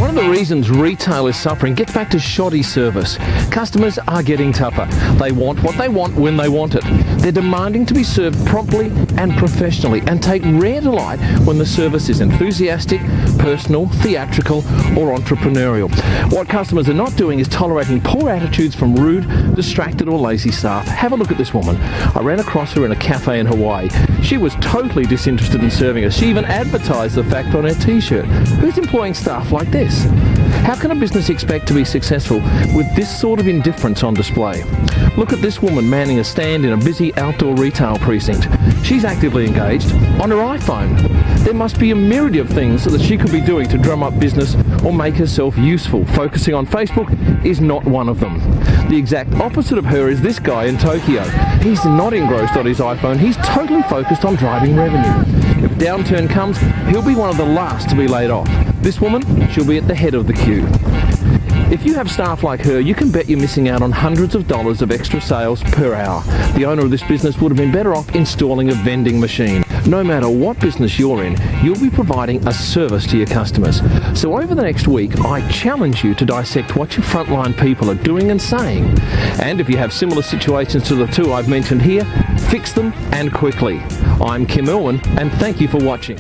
One of the reasons retail is suffering gets back to shoddy service. Customers are getting tougher. They want what they want when they want it. They're demanding to be served promptly and professionally, and take rare delight when the service is enthusiastic, personal, theatrical, or entrepreneurial. What customers are not doing is tolerating poor attitudes from rude, distracted, or lazy staff. Have a look at this woman. I ran across her in a cafe in Hawaii. She was totally disinterested in serving us. She even advertised the fact on her t-shirt. Who's employing staff like this? How can a business expect to be successful with this sort of indifference on display? Look at this woman manning a stand in a busy outdoor retail precinct. She's actively engaged on her iPhone. There must be a myriad of things that she could be doing to drum up business or make herself useful. Focusing on Facebook is not one of them. The exact opposite of her is this guy in Tokyo. He's not engrossed on his iPhone. He's totally focused on driving revenue. If a downturn comes, he'll be one of the last to be laid off. This woman, she'll be at the head of the queue. If you have staff like her, you can bet you're missing out on hundreds of dollars of extra sales per hour. The owner of this business would have been better off installing a vending machine. No matter what business you're in, you'll be providing a service to your customers. So over the next week, I challenge you to dissect what your frontline people are doing and saying. And if you have similar situations to the two I've mentioned here, fix them and quickly. I'm Illman, and thank you for watching.